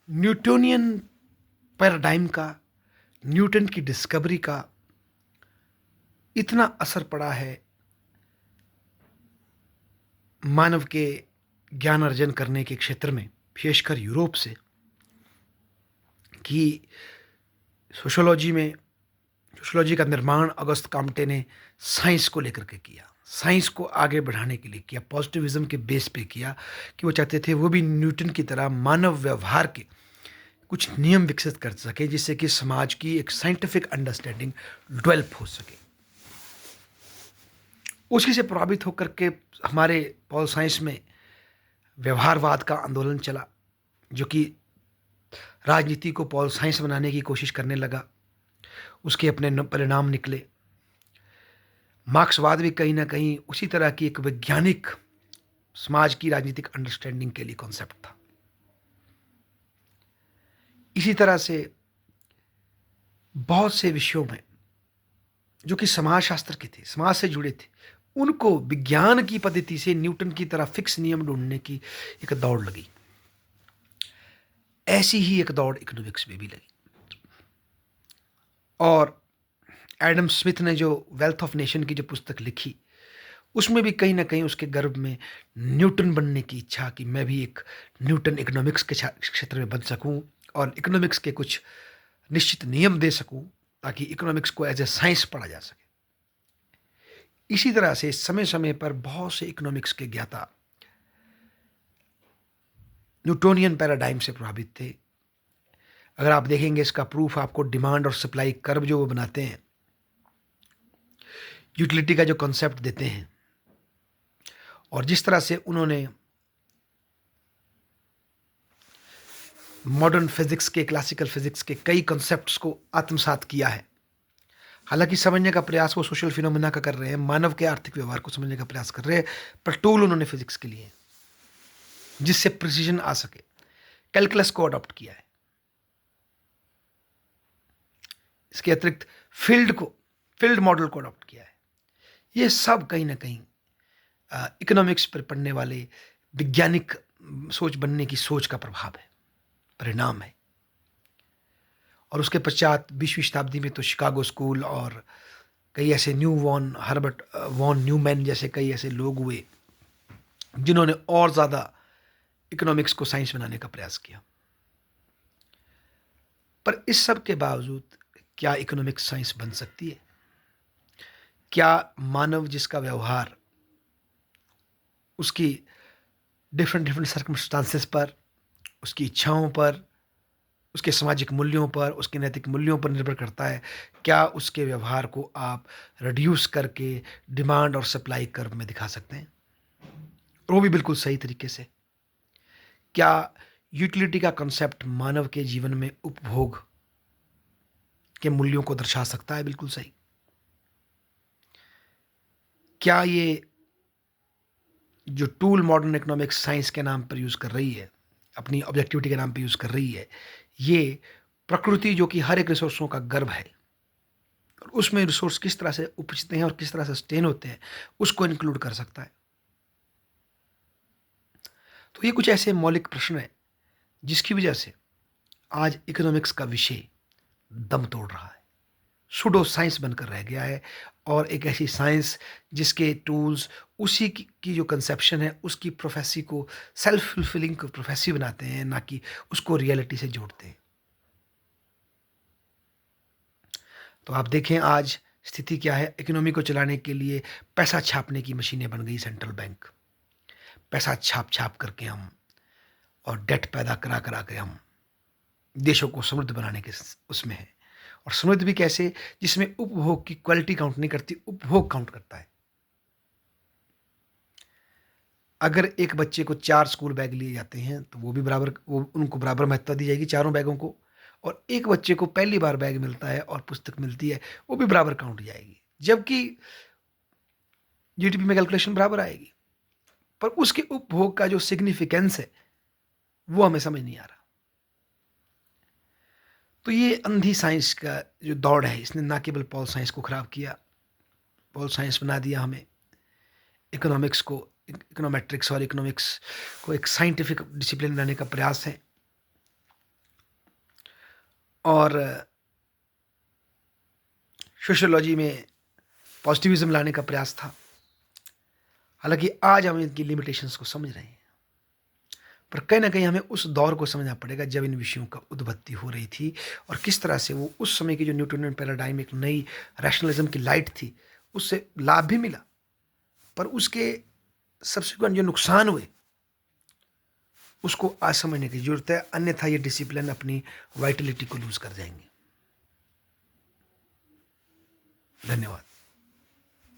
Newtonian paradigm का, Newton की discovery का इतना असर पड़ा है मानव के ज्ञान अर्जन करने के क्षेत्र में, विशेषकर यूरोप से, कि सोशियोलॉजी में सोशियोलॉजी का निर्माण अगस्त काम्टे ने साइंस को लेकर के किया। साइंस को आगे बढ़ाने के लिए किया, पॉजिटिविज्म के बेस पे किया कि वो चाहते थे वो भी न्यूटन की तरह मानव व्यवहार के कुछ नियम विकसित कर सके, जिससे कि समाज की एक साइंटिफिक अंडरस्टैंडिंग डेवलप हो सके। उसी से प्रभावित होकर के हमारे पॉल साइंस में व्यवहारवाद का आंदोलन चला, जो कि राजनीति को पॉल साइंस बनाने की कोशिश करने लगा। उसके अपने परिणाम निकले। मार्क्सवाद भी कहीं ना कहीं उसी तरह की एक वैज्ञानिक समाज की राजनीतिक अंडरस्टैंडिंग के लिए कॉन्सेप्ट था। इसी तरह से बहुत से विषयों में जो कि समाज शास्त्र के थे, समाज से जुड़े थे, उनको विज्ञान की पद्धति से न्यूटन की तरह फिक्स नियम ढूंढने की एक दौड़ लगी। ऐसी ही एक दौड़ इकोनॉमिक्स में भी लगी। और एडम स्मिथ ने जो वेल्थ ऑफ नेशन की जो पुस्तक लिखी, उसमें भी कहीं ना कहीं उसके गर्भ में न्यूटन बनने की इच्छा कि मैं भी एक न्यूटन इकोनॉमिक्स के क्षेत्र में बन सकूं और इकोनॉमिक्स के कुछ निश्चित नियम दे सकूं, ताकि इकोनॉमिक्स को एज ए साइंस पढ़ा जा सके। इसी तरह से समय समय पर बहुत से इकोनॉमिक्स के ज्ञाता न्यूटोनियन पैराडाइम से प्रभावित थे। अगर आप देखेंगे, इसका प्रूफ आपको डिमांड और सप्लाई कर्व जो वो बनाते हैं, यूटिलिटी का जो कॉन्सेप्ट देते हैं, और जिस तरह से उन्होंने मॉडर्न फिजिक्स के, क्लासिकल फिजिक्स के कई कॉन्सेप्ट्स को आत्मसात किया है। हालांकि समझने का प्रयास वो सोशल फिनोमेना का कर रहे हैं, मानव के आर्थिक व्यवहार को समझने का प्रयास कर रहे हैं, पर टूल उन्होंने फिजिक्स के लिए हैं, जिससे प्रिसीजन आ सके। कैलकुलस को अडॉप्ट किया है। इसके अतिरिक्त फील्ड मॉडल को अडॉप्ट किया है। ये सब कहीं ना कहीं इकोनॉमिक्स पर पढ़ने वाले वैज्ञानिक सोच बनने की सोच का प्रभाव है, परिणाम है। और उसके पश्चात 20वीं शताब्दी में तो शिकागो स्कूल और कई ऐसे हर्बर्ट वॉन न्यूमैन जैसे कई ऐसे लोग हुए, जिन्होंने और ज़्यादा इकोनॉमिक्स को साइंस बनाने का प्रयास किया। पर इस सब के बावजूद क्या इकोनॉमिक्स साइंस बन सकती है? क्या मानव जिसका व्यवहार उसकी डिफरेंट डिफरेंट सर्कमस्टांसेस पर, उसकी इच्छाओं पर, उसके सामाजिक मूल्यों पर, उसके नैतिक मूल्यों पर निर्भर करता है, क्या उसके व्यवहार को आप रिड्यूस करके डिमांड और सप्लाई कर्व में दिखा सकते हैं? और वो भी बिल्कुल सही तरीके से। क्या यूटिलिटी का कंसेप्ट मानव के जीवन में उपभोग के मूल्यों को दर्शा सकता है? बिल्कुल सही। क्या ये जो टूल मॉडर्न इकोनॉमिक्स साइंस के नाम पर यूज़ कर रही है, अपनी ऑब्जेक्टिविटी के नाम पर यूज़ कर रही है, ये प्रकृति जो कि हर एक रिसोर्सों का गर्भ है, और उसमें रिसोर्स किस तरह से उपजते हैं और किस तरह से सस्टेन होते हैं, उसको इंक्लूड कर सकता है? तो ये कुछ ऐसे मौलिक प्रश्न हैं जिसकी वजह से आज इकोनॉमिक्स का विषय दम तोड़ रहा है, सुडो साइंस बनकर रह गया है। और एक ऐसी साइंस जिसके टूल्स उसी की जो कंसेप्शन है, उसकी प्रोफेसी को सेल्फ फुलफिलिंग प्रोफेसी बनाते हैं, ना कि उसको रियलिटी से जोड़ते हैं। तो आप देखें आज स्थिति क्या है। इकोनॉमी को चलाने के लिए पैसा छापने की मशीनें बन गई, सेंट्रल बैंक पैसा छाप छाप करके हम, और डेट पैदा करा करा के हम देशों को समृद्ध बनाने के उसमें है। और समृद्ध भी कैसे? जिसमें उपभोग की क्वालिटी काउंट नहीं करती, उपभोग काउंट करता है। अगर एक बच्चे को 4 स्कूल बैग लिए जाते हैं, तो वो भी बराबर, वो उनको बराबर महत्ता दी जाएगी चारों बैगों को। और एक बच्चे को पहली बार बैग मिलता है और पुस्तक मिलती है, वो भी बराबर काउंट जाएगी। जबकि जीडीपी में कैलकुलेशन बराबर आएगी, पर उसके उपभोग का जो सिग्निफिकेंस है, वो हमें समझ नहीं आ रहा। तो ये अंधी साइंस का जो दौड़ है, इसने ना केवल पॉल साइंस को खराब किया, पॉल साइंस बना दिया हमें। इकोनॉमिक्स को, इकोनोमेट्रिक्स और इकोनॉमिक्स को एक साइंटिफिक डिसिप्लिन बनाने का प्रयास है। और सोशियोलॉजी में पॉजिटिविज्म लाने का प्रयास था। हालाँकि आज हम इनकी लिमिटेशंस को समझ रहे हैं। पर कहीं न कहीं हमें उस दौर को समझना पड़ेगा जब इन विषयों का उत्पत्ति हो रही थी और किस तरह से वो उस समय की जो न्यूटोनियन पैराडाइम एक नई रैशनलिज़्म की लाइट थी, उससे लाभ भी मिला, पर उसके सब्सिक्वेंट जो नुकसान हुए, उसको आज समझने की ज़रूरत है, अन्यथा ये डिसिप्लिन अपनी वाइटैलिटी को लूज़ कर जाएँगे। धन्यवाद।